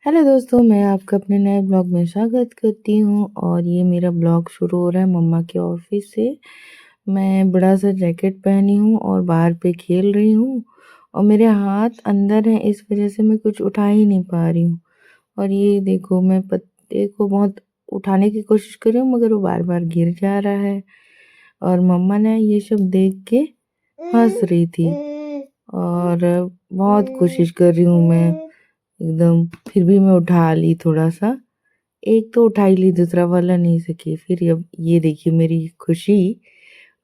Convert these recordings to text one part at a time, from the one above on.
Hello दोस्तों, मैं आपका अपने नए ब्लॉग में स्वागत करती हूँ। और ये मेरा ब्लॉग शुरू हो रहा है मम्मा के ऑफिस से। मैं बड़ा सा जैकेट पहनी हूँ और बाहर पे खेल रही हूँ और मेरे हाथ अंदर हैं, इस वजह से मैं कुछ उठा ही नहीं पा रही हूँ। और ये देखो, मैं पत्ते को बहुत उठाने की कोशिश कर रही हूँ मगर वो बार बार गिर जा रहा है। और मम्मा ने ये सब देख के हंस रही थी और बहुत कोशिश कर रही हूँ मैं एकदम, फिर भी मैं उठा ली थोड़ा सा। एक तो उठा ही ली, दूसरा वाला नहीं सकी। फिर अब ये देखिए मेरी खुशी।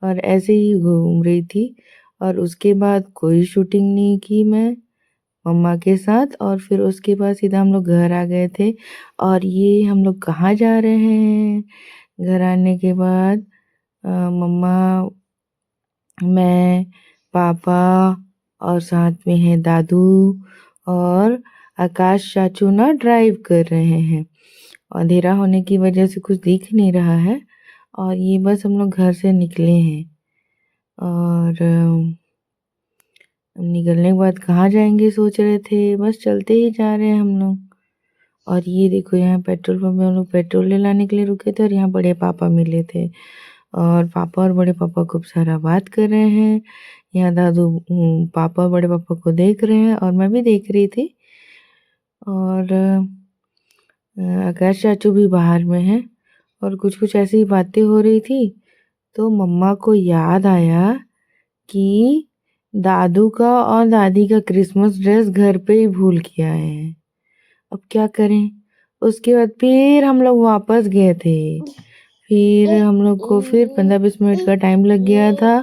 और ऐसे ही घूम रही थी और उसके बाद कोई शूटिंग नहीं की मैं मम्मा के साथ। और फिर उसके बाद सीधा हम लोग घर आ गए थे। और ये हम लोग कहाँ जा रहे हैं? घर आने के बाद मम्मा, मैं, पापा और साथ में है दादू और आकाश चाचू ना ड्राइव कर रहे हैं। अंधेरा होने की वजह से कुछ दिख नहीं रहा है। और ये बस हम लोग घर से निकले हैं। और निकलने के बाद कहाँ जाएंगे सोच रहे थे, बस चलते ही जा रहे हैं हम लोग। और ये देखो, यहाँ पेट्रोल पंप में हम लोग पेट्रोल डलाने के लिए रुके थे और यहाँ बड़े पापा मिले थे। और पापा और बड़े पापा खूब सारा बात कर रहे हैं। यहाँ दादू पापा और बड़े पापा को देख रहे हैं और मैं भी देख रही थी। और आकाश चाचू भी बाहर में हैं और कुछ कुछ ऐसी बातें हो रही थी। तो मम्मा को याद आया कि दादू का और दादी का क्रिसमस ड्रेस घर पे ही भूल के आए हैं। अब क्या करें? उसके बाद फिर हम लोग वापस गए थे। फिर हम लोग को फिर 15-20 मिनट का टाइम लग गया था।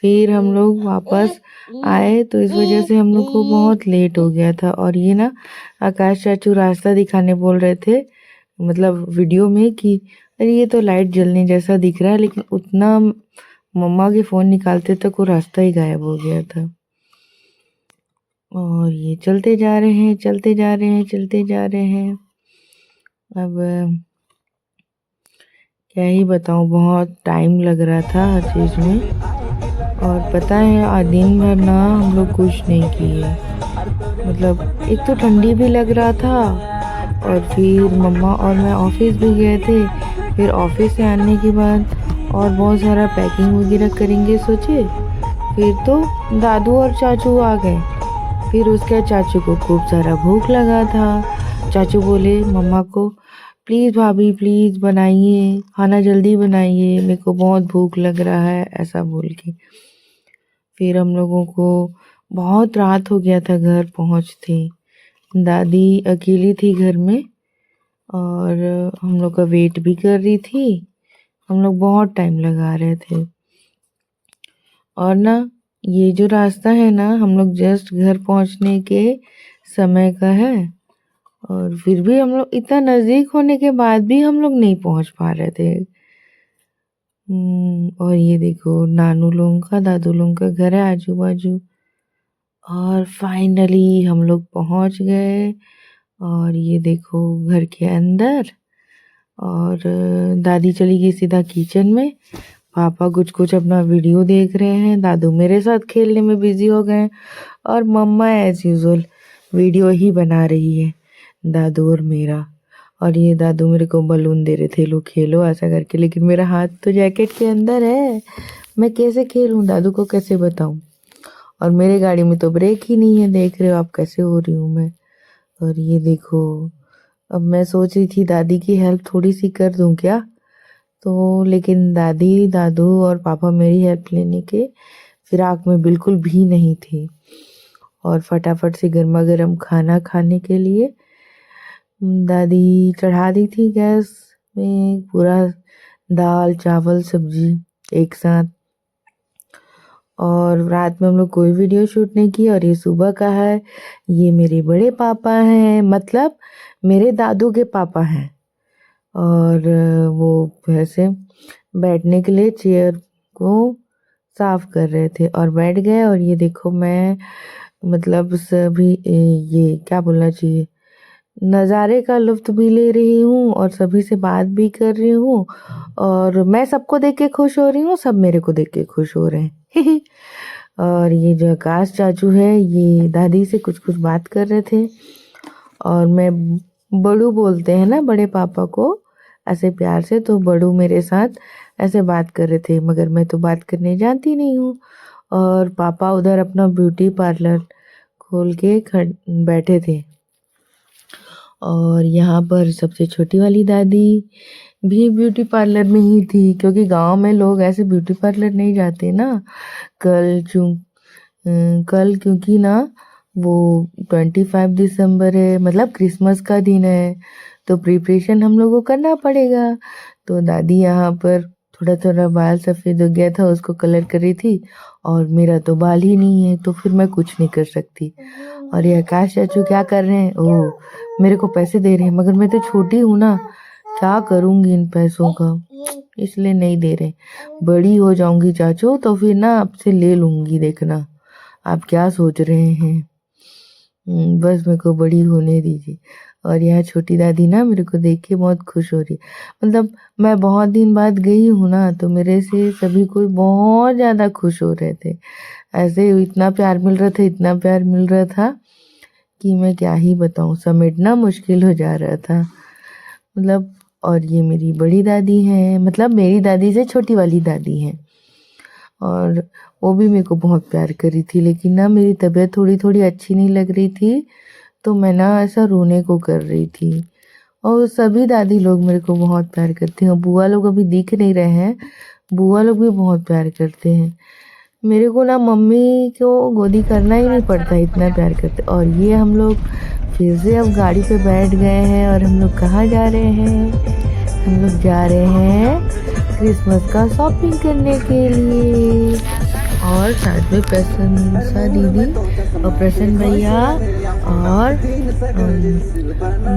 फिर हम लोग वापस आए तो इस वजह से हम लोग को बहुत लेट हो गया था। और ये ना आकाश चाचू रास्ता दिखाने बोल रहे थे, मतलब वीडियो में, कि अरे ये तो लाइट जलने जैसा दिख रहा है, लेकिन उतना मम्मा के फ़ोन निकालते तक वो रास्ता ही गायब हो गया था। और ये चलते जा रहे हैं, चलते जा रहे हैं, चलते जा रहे हैं। अब क्या ही बताऊँ, बहुत टाइम लग रहा था हर चीज़ में। और पता है आज दिन भर ना हम लोग कुछ नहीं किए। मतलब एक तो ठंडी भी लग रहा था और फिर मम्मा और मैं ऑफिस भी गए थे। फिर ऑफिस से आने के बाद और बहुत सारा पैकिंग वगैरह करेंगे सोचे। फिर तो दादू और चाचू आ गए। फिर उसके चाचू को खूब सारा भूख लगा था। चाचू बोले मम्मा को, प्लीज़ भाभी प्लीज़ बनाइए खाना, जल्दी बनाइए, मेरे को बहुत भूख लग रहा है, ऐसा बोल के। फिर हम लोगों को बहुत रात हो गया था घर पहुँचते। दादी अकेली थी घर में और हम लोग का वेट भी कर रही थी। हम लोग बहुत टाइम लगा रहे थे। और ना ये जो रास्ता है ना, हम लोग जस्ट घर पहुंचने के समय का है। और फिर भी हम लोग इतना नज़दीक होने के बाद भी हम लोग नहीं पहुंच पा रहे थे। और ये देखो, नानू लोगों का दादू लोगों का घर है आजू बाजू। और फाइनली हम लोग पहुंच गए। और ये देखो घर के अंदर। और दादी चली गई सीधा किचन में। पापा कुछ कुछ अपना वीडियो देख रहे हैं, दादू मेरे साथ खेलने में बिजी हो गए। और मम्मा एज यूजुअल वीडियो ही बना रही है, दादू और मेरा। और ये दादू मेरे को बलून दे रहे थे, लो खेलो ऐसा करके, लेकिन मेरा हाथ तो जैकेट के अंदर है, मैं कैसे खेलूं, दादू को कैसे बताऊं। और मेरे गाड़ी में तो ब्रेक ही नहीं है, देख रहे हो आप कैसे हो रही हूँ मैं। और ये देखो, अब मैं सोच रही थी दादी की हेल्प थोड़ी सी कर दूं क्या, तो लेकिन दादी दादू और पापा मेरी हेल्प लेने के फिराक में बिल्कुल भी नहीं थे। और फटाफट से गर्मा गर्म खाना खाने के लिए दादी चढ़ा दी थी गैस में पूरा दाल चावल सब्जी एक साथ। और रात में हम लोग कोई वीडियो शूट नहीं किया। और ये सुबह का है, ये मेरे बड़े पापा हैं, मतलब मेरे दादू के पापा हैं। और वो वैसे बैठने के लिए चेयर को साफ कर रहे थे और बैठ गए। और ये देखो मैं, मतलब सभी ये क्या बोलना चाहिए, नज़ारे का लुत्फ भी ले रही हूँ और सभी से बात भी कर रही हूँ। और मैं सबको देख के खुश हो रही हूँ, सब मेरे को देख के खुश हो रहे हैं। और ये जो आकाश चाचू है, ये दादी से कुछ कुछ बात कर रहे थे। और मैं बड़ू बोलते हैं ना बड़े पापा को ऐसे प्यार से, तो बड़ू मेरे साथ ऐसे बात कर रहे थे, मगर मैं तो बात करने जानती नहीं हूँ। और पापा उधर अपना ब्यूटी पार्लर खोल के बैठे थे। और यहाँ पर सबसे छोटी वाली दादी भी ब्यूटी पार्लर में ही थी, क्योंकि गांव में लोग ऐसे ब्यूटी पार्लर नहीं जाते ना। कल चूँ कल क्योंकि ना वो 25 दिसंबर है, मतलब क्रिसमस का दिन है, तो प्रिपरेशन हम लोगों को करना पड़ेगा। तो दादी यहाँ पर थोड़ा थोड़ा बाल सफ़ेद हो गया था, उसको कलर कर रही थी। और मेरा तो बाल ही नहीं है, तो फिर मैं कुछ नहीं कर सकती। और ये आकाश चाचू क्या कर रहे हैं, ओह मेरे को पैसे दे रहे हैं, मगर मैं तो छोटी हूँ ना, क्या करूँगी इन पैसों का, इसलिए नहीं दे रहे। बड़ी हो जाऊंगी चाचू तो फिर ना आपसे ले लूंगी, देखना आप क्या सोच रहे हैं। बस मेरे को बड़ी होने दीजिए। और यहाँ छोटी दादी ना मेरे को देख के बहुत खुश हो रही, मतलब मैं बहुत दिन बाद गई हूँ ना, तो मेरे से सभी कोई बहुत ज़्यादा खुश हो रहे थे। ऐसे इतना प्यार मिल रहा था, इतना प्यार मिल रहा था कि मैं क्या ही बताऊँ, समेटना मुश्किल हो जा रहा था, मतलब। और ये मेरी बड़ी दादी हैं, मतलब मेरी दादी से छोटी वाली दादी हैं। और वो भी मेरे को बहुत प्यार करी थी, लेकिन ना मेरी तबीयत थोड़ी थोड़ी अच्छी नहीं लग रही थी, तो मैं ना ऐसा रोने को कर रही थी। और सभी दादी लोग मेरे को बहुत प्यार करती हैं, और बुआ लोग अभी दिख नहीं रहे हैं, बुआ लोग भी बहुत प्यार करते हैं मेरे को ना। मम्मी को गोदी करना ही नहीं पड़ता, इतना प्यार करते। और ये हम लोग फिर से अब गाड़ी पे बैठ गए हैं, और हम लोग कहाँ जा रहे हैं, हम लोग जा रहे हैं क्रिसमस का शॉपिंग करने के लिए। और साथ में प्रसन्नसा दीदी और प्रसन्न भैया और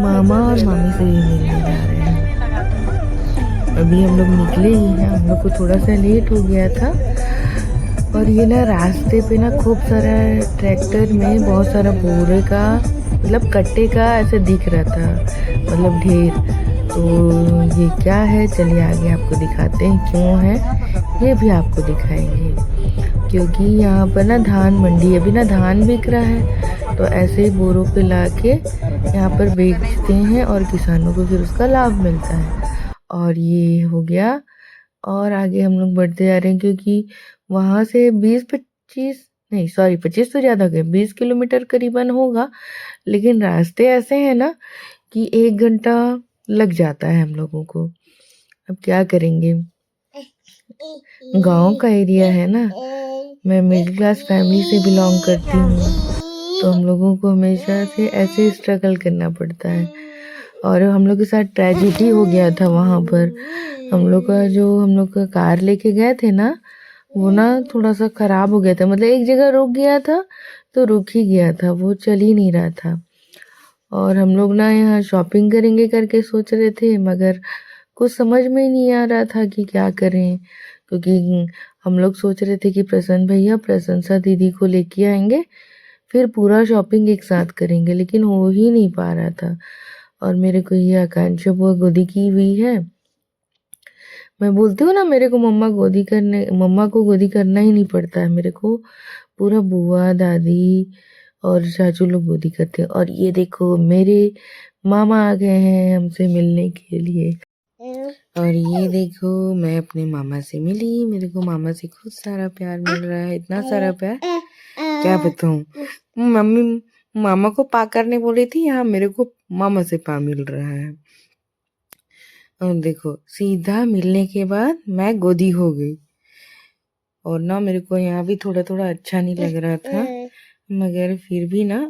मामा और मामी से भी मिलने जा रहे हैं। अभी हम लोग निकले ही हैं, हम लोग को थोड़ा सा लेट हो गया था। और ये ना रास्ते पे ना खूब सारा ट्रैक्टर में बहुत सारा बोरे का, मतलब कट्टे का ऐसे दिख रहा था, मतलब ढेर। तो ये क्या है, चलिए आगे आपको दिखाते हैं क्यों है, ये भी आपको दिखाएंगे। क्योंकि यहाँ पर ना धान मंडी, अभी ना धान बिक रहा है, तो ऐसे ही बोरों पे लाके यहाँ पर बेचते हैं, और किसानों को फिर उसका लाभ मिलता है। और ये हो गया। और आगे हम लोग बढ़ते जा रहे हैं, क्योंकि वहाँ से 20-25 नहीं, सॉरी 25 तो ज़्यादा गए, 20 किलोमीटर करीबन होगा। लेकिन रास्ते ऐसे हैं ना कि 1 घंटा लग जाता है हम लोगों को। अब क्या करेंगे, गांव का एरिया है ना, मैं मिडिल क्लास फैमिली से बिलोंग करती हूँ, तो हम लोगों को हमेशा से ऐसे स्ट्रगल करना पड़ता है। और हम लोग के साथ ट्रेजिडी हो गया था वहाँ पर। हम लोग का कार लेके गए थे ना, वो ना थोड़ा सा खराब हो गया था, मतलब एक जगह रुक गया था तो रुक ही गया था, वो चल ही नहीं रहा था। और हम लोग ना यहाँ शॉपिंग करेंगे करके सोच रहे थे, मगर कुछ समझ में ही नहीं आ रहा था कि क्या करें। क्योंकि हम लोग सोच रहे थे कि प्रसन्न भैया प्रशंसा दीदी को लेके आएंगे, फिर पूरा शॉपिंग एक साथ करेंगे, लेकिन हो ही नहीं पा रहा था। और मेरे को ये आकांक्षा बुआ गोदी की हुई है। मैं बोलती हूँ ना, मेरे को मम्मा को गोदी करना ही नहीं पड़ता है, मेरे को पूरा बुआ दादी और चाचू लोग गोदी करते हैं। और ये देखो मेरे मामा आ गए हैं हमसे मिलने के लिए। और ये देखो मैं अपने मामा से मिली, मेरे को मामा से खुद सारा प्यार मिल रहा है, इतना सारा प्यार क्या बताऊँ। मम्मी मामा को पा करने बोली थी, यहाँ मेरे को मामा से पा मिल रहा है। और देखो सीधा मिलने के बाद मैं गोदी हो गई। और ना मेरे को यहाँ भी थोड़ा थोड़ा अच्छा नहीं लग रहा था, मगर फिर भी ना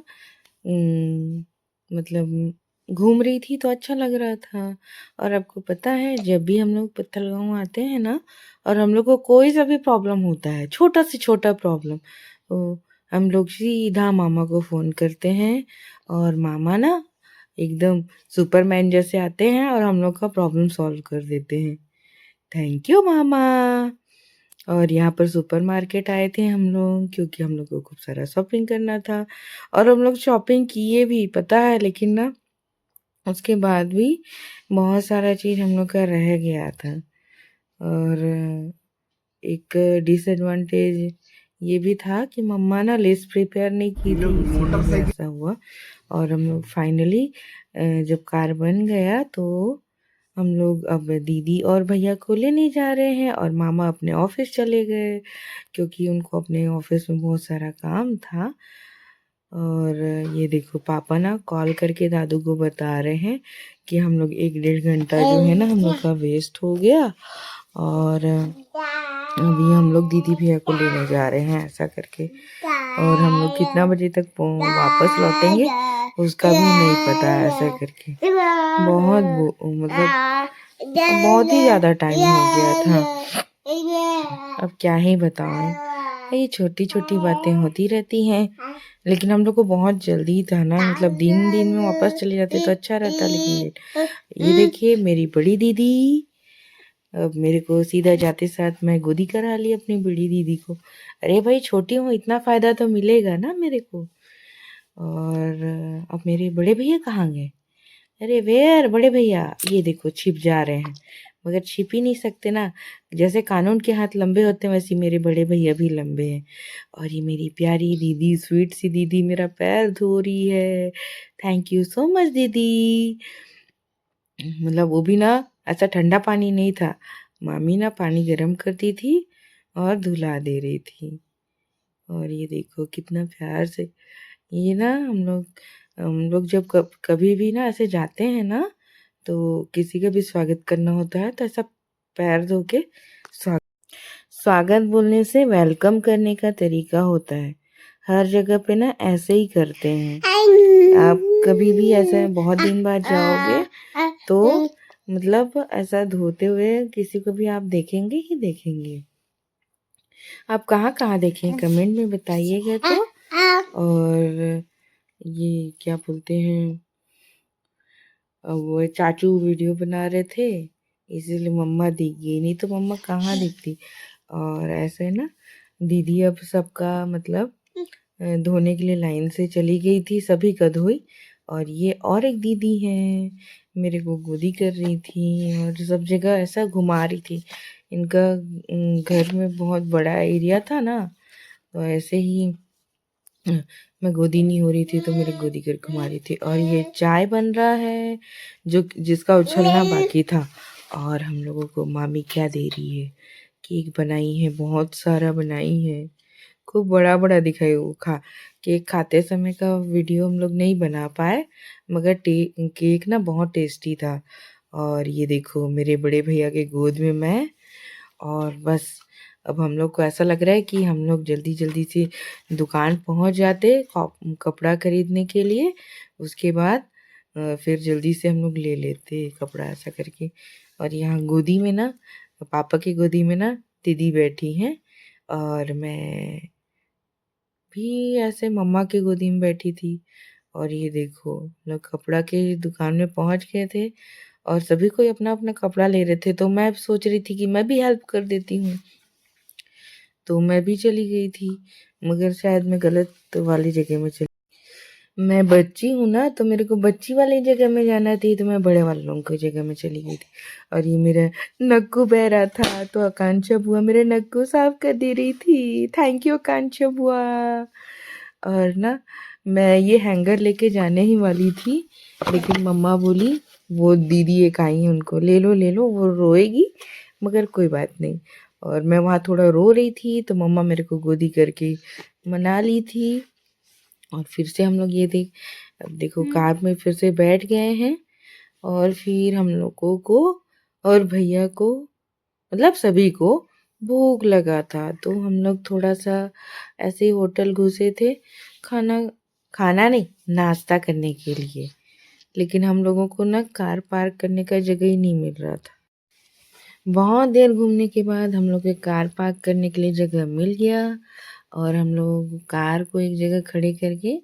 मतलब घूम रही थी तो अच्छा लग रहा था। और आपको पता है जब भी हम लोग पत्थलगांव आते हैं ना, और हम लोग को कोई सा भी प्रॉब्लम होता है, छोटा से छोटा प्रॉब्लम, तो हम लोग सीधा मामा को फ़ोन करते हैं, और मामा ना एकदम सुपरमैन जैसे आते हैं और हम लोग का प्रॉब्लम सॉल्व कर देते हैं। थैंक यू मामा। और यहाँ पर सुपरमार्केट आए थे हम लोग, क्योंकि हम लोग को खूब सारा शॉपिंग करना था। और हम लोग शॉपिंग किए भी पता है, लेकिन ना उसके बाद भी बहुत सारा चीज़ हम लोग का रह गया था। और एक डिसएडवांटेज ये भी था कि मम्मा ना लिस्ट प्रिपेयर नहीं की थी, इसीलिए ऐसा हुआ। और हम लोग फाइनली जब कार बन गया तो हम लोग अब दीदी और भैया को लेने जा रहे हैं और मामा अपने ऑफिस चले गए क्योंकि उनको अपने ऑफिस में बहुत सारा काम था। और ये देखो पापा ना कॉल करके दादू को बता रहे हैं कि हम लोग 1-1.5 घंटा जो है ना हम लोग का वेस्ट हो गया और अभी हम लोग दीदी भैया को लेने जा रहे हैं ऐसा करके। और हम लोग कितना बजे तक वापस लौटेंगे उसका भी नहीं पता है ऐसा करके। मतलब बहुत ही ज़्यादा टाइम हो गया था। अब क्या ही बताऊं, ये छोटी छोटी बातें होती रहती हैं। लेकिन हम लोग को बहुत जल्दी था ना, मतलब दिन दिन में वापस चले जाते तो अच्छा रहता, लेकिन लेट। ये देखिए मेरी बड़ी दीदी, अब मेरे को सीधा जाते साथ मैं गोदी करा ली अपनी बड़ी दीदी को। अरे भाई छोटी हूँ, इतना फायदा तो मिलेगा ना मेरे को। और अब मेरे बड़े भैया कहाँ गए? अरे वेयर बड़े भैया, ये देखो छिप जा रहे हैं, मगर छिप ही नहीं सकते ना। जैसे कानून के हाथ लंबे होते हैं वैसे मेरे बड़े भैया भी लंबे हैं। और ये मेरी प्यारी दीदी, स्वीट सी दीदी मेरा पैर धो रही है। थैंक यू सो मच दीदी। मतलब वो भी ना ऐसा ठंडा पानी नहीं था, मामी ना पानी गर्म करती थी और धुला दे रही थी। और ये देखो कितना प्यार से ये ना हम लोग जब कभी भी ना ऐसे जाते हैं ना तो किसी का भी स्वागत करना होता है तो ऐसा पैर धो के स्वागत बोलने से वेलकम करने का तरीका होता है। हर जगह पे ना ऐसे ही करते हैं। आप कभी भी ऐसा बहुत दिन बाद जाओगे तो मतलब ऐसा धोते हुए किसी को भी आप देखेंगे ही देखेंगे। आप कहाँ कहाँ देखें कमेंट में बताइएगा तो। और ये क्या बोलते हैं, वो चाचू वीडियो बना रहे थे इसीलिए मम्मा दिख गई, नहीं तो मम्मा कहाँ दिखती। और ऐसे ना दीदी अब सबका मतलब धोने के लिए लाइन से चली गई थी, सभी का धोई। और ये और एक दीदी है मेरे को गोदी कर रही थी और सब जगह ऐसा घुमा रही थी। इनका घर में बहुत बड़ा एरिया था ना, तो ऐसे ही मैं गोदी नहीं हो रही थी तो मेरी गोदी कर घुमा रही थी। और ये चाय बन रहा है जो जिसका उछलना बाकी था। और हम लोगों को मामी क्या दे रही है, केक बनाई है, बहुत सारा बनाई है, खूब बड़ा बड़ा दिखाई। वो केक खाते समय का वीडियो हम लोग नहीं बना पाए, मगर केक ना बहुत टेस्टी था। और ये देखो मेरे बड़े भैया के गोद में मैं, और बस अब हम लोग को ऐसा लग रहा है कि हम लोग जल्दी जल्दी से दुकान पहुंच जाते कपड़ा खरीदने के लिए। उसके बाद फिर जल्दी से हम लोग ले लेते कपड़ा ऐसा करके। और यहाँ गोदी में ना, पापा की गोदी में ना दीदी बैठी हैं और मैं भी ऐसे मम्मा की गोदी में बैठी थी। और ये देखो लोग कपड़ा के दुकान में पहुंच गए थे और सभी कोई अपना अपना कपड़ा ले रहे थे, तो मैं सोच रही थी कि मैं भी हेल्प कर देती हूँ, तो मैं भी चली गई थी। मगर शायद मैं गलत वाली जगह में चली। मैं बच्ची हूँ ना, तो मेरे को बच्ची वाली जगह में जाना थी, तो मैं बड़े वाले लोगों की जगह में चली गई थी। और ये मेरा नक्कू बह रहा था तो आकांक्षा बुआ मेरे नक्कू साफ कर दे रही थी। थैंक यू आकांक्षा बुआ। और ना मैं ये हैंगर लेके जाने ही वाली थी, लेकिन मम्मा बोली वो दीदी एक आई है उनको ले लो ले लो, वो रोएगी, मगर कोई बात नहीं। और मैं वहाँ थोड़ा रो रही थी तो मम्मा मेरे को गोदी करके मना ली थी। और फिर से हम लोग अब देखो कार में फिर से बैठ गए हैं। और फिर हम लोगों को और भैया को मतलब सभी को भूख लगा था, तो हम लोग थोड़ा सा ऐसे ही होटल घुसे थे खाना खाना नहीं नाश्ता करने के लिए। लेकिन हम लोगों को ना कार पार्क करने का जगह ही नहीं मिल रहा था। बहुत देर घूमने के बाद हम लोग के कार पार्क करने के लिए जगह मिल गया और हम लोग कार को एक जगह खड़े करके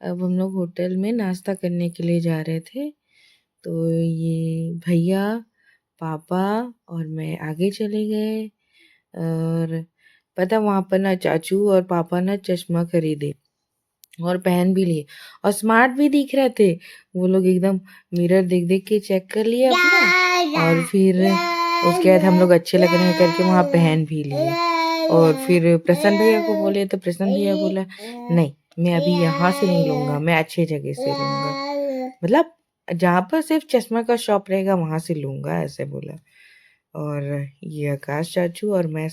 अब हम लोग होटल में नाश्ता करने के लिए जा रहे थे। तो ये भैया, पापा और मैं आगे चले गए। और पता वहाँ पर ना चाचू और पापा ना चश्मा खरीदे और पहन भी लिए और स्मार्ट भी दिख रहे थे। वो लोग एकदम मिरर देख देख के चेक कर लिए अपना, और फिर उसके बाद हम लोग अच्छे लग रहे हैं करके वहाँ पहन भी लिए। और फिर प्रसन्न भैया को बोले तो प्रसन्न भैया बोला नहीं, मैं अभी यहाँ से नहीं लूँगा, मैं अच्छी जगह से लूँगा। मतलब जहाँ पर सिर्फ चश्मा का शॉप रहेगा वहाँ से लूँगा, ऐसे बोला। और ये आकाश चाचू और मैं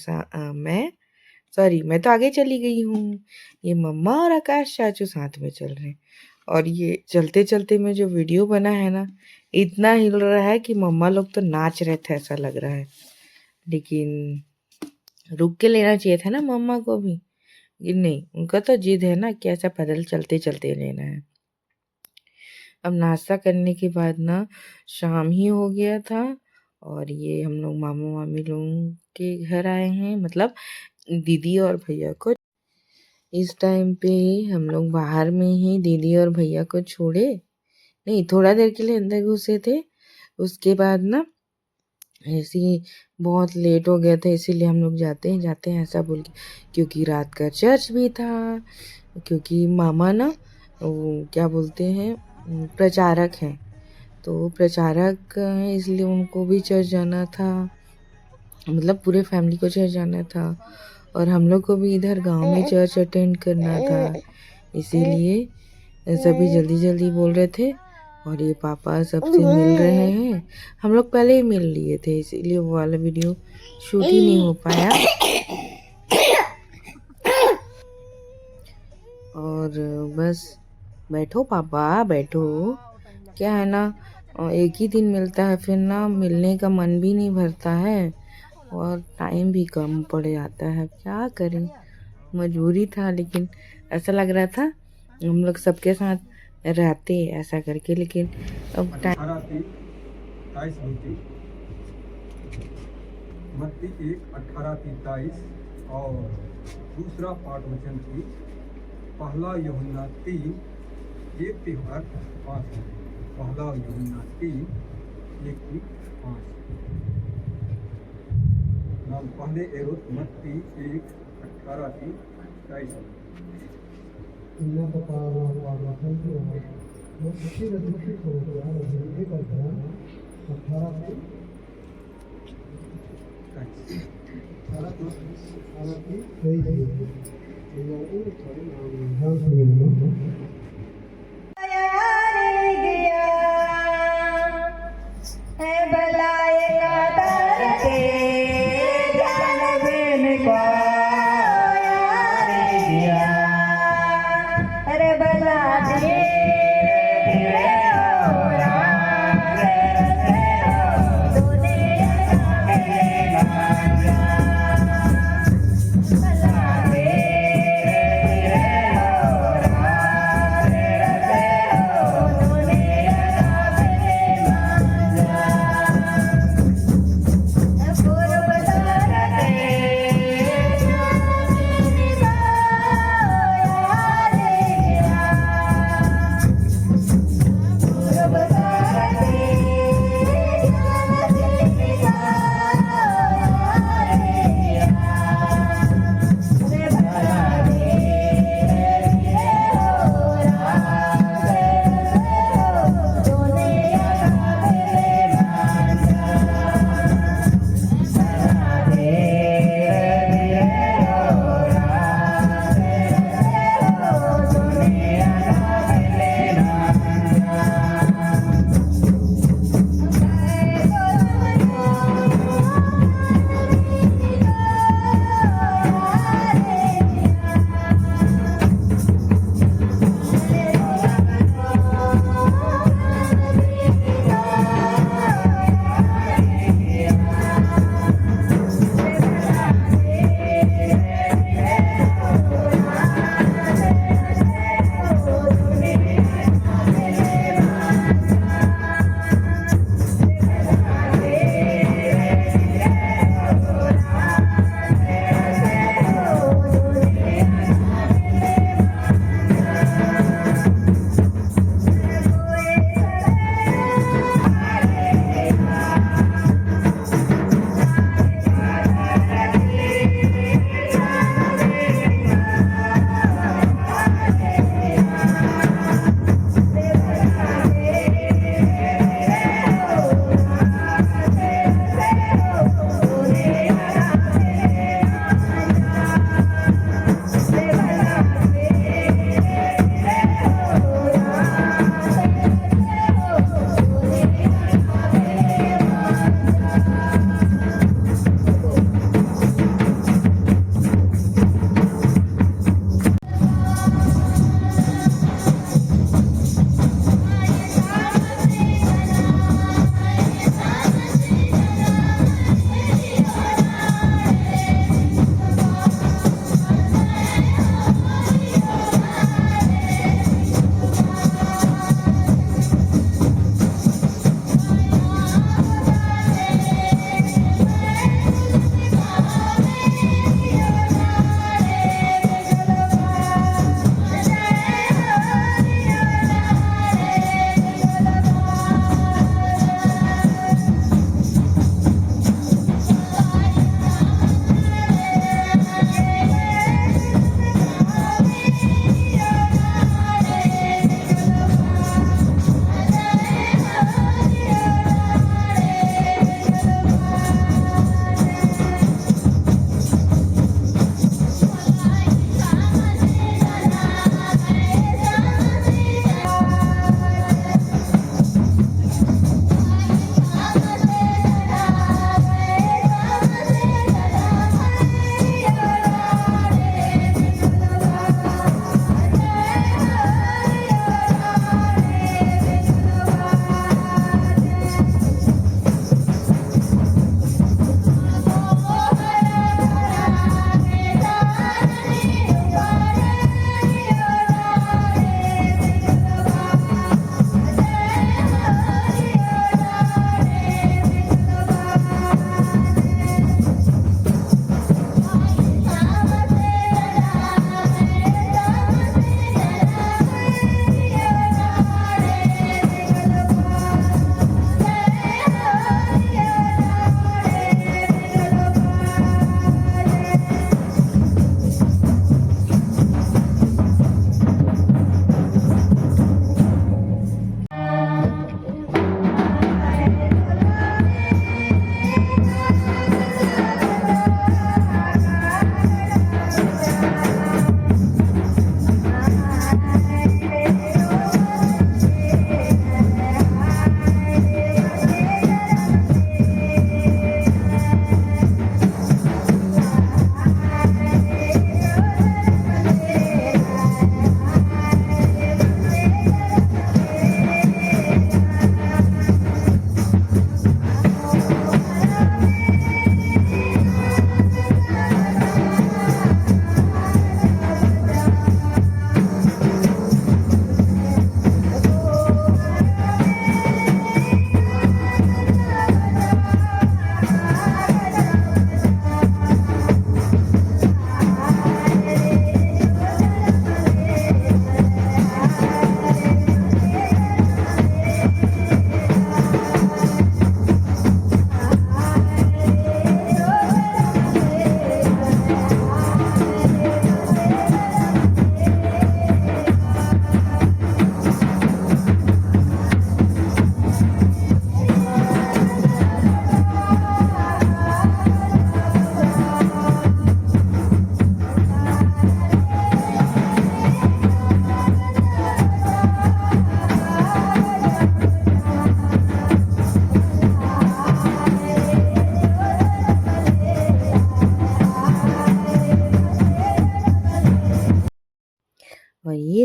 सॉरी मैं तो आगे चली गई हूँ। ये मम्मा और आकाश चाचू साथ में चल रहे हैं। और ये चलते-चलते में जो वीडियो बना है ना, इतना हिल रहा है कि मम्मा लोग तो नाच रहे थे ऐसा लग रहा है। लेकिन रुक के लेना चाहिए था ना मम्मा को भी। लेकिन नहीं, उनका तो जिद है ना कि ऐसा पैदल चलते-चलते लेना है। अब नाश्ता करने के बाद ना शाम ही हो गया था और ये हम लोग मामा-मामी लोगों के घर आए हैं, मतलब दीदी और भैया को। इस टाइम पे हम लोग बाहर में ही दीदी और भैया को छोड़े, नहीं थोड़ा देर के लिए अंदर घुसे थे। उसके बाद ना ऐसे ही बहुत लेट हो गया था, इसीलिए हम लोग जाते हैं ऐसा बोल के, क्योंकि रात का चर्च भी था। क्योंकि मामा ना वो क्या बोलते हैं प्रचारक हैं, तो प्रचारक हैं इसलिए उनको भी चर्च जाना था, मतलब पूरे फैमिली को चर्च जाना था। और हम लोग को भी इधर गांव में चर्च अटेंड करना था, इसीलिए सभी जल्दी जल्दी बोल रहे थे। और ये पापा सबसे मिल रहे हैं, हम लोग पहले ही मिल लिए थे, इसीलिए वो वाला वीडियो शूट ही नहीं हो पाया। और बस बैठो पापा बैठो, क्या है ना एक ही दिन मिलता है, फिर ना मिलने का मन भी नहीं भरता है और टाइम भी कम पड़ जाता है, क्या करें मजबूरी था। लेकिन ऐसा लग रहा था हम लोग सबके साथ रहते ऐसा करके, लेकिन अब टाइम मत्ती 1:18-23 और दूसरा पाठ वचन की पहला यूहन्ना 3:1-5 है। पहला यूहन्ना 3:1-5 नाम पहले एरोत मत्ती 1:18-23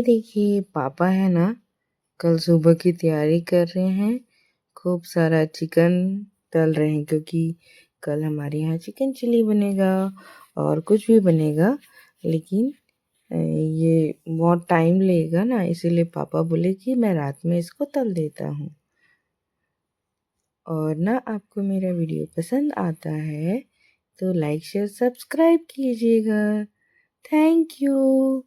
देखिए पापा है ना, कल सुबह की तैयारी कर रहे हैं। खूब सारा चिकन तल रहे हैं क्योंकि कल हमारे यहाँ चिकन चिली बनेगा और कुछ भी बनेगा, लेकिन ये बहुत टाइम लेगा ना, इसीलिए पापा बोले कि मैं रात में इसको तल देता हूँ। और ना आपको मेरा वीडियो पसंद आता है तो लाइक शेयर सब्सक्राइब कीजिएगा। Thank you.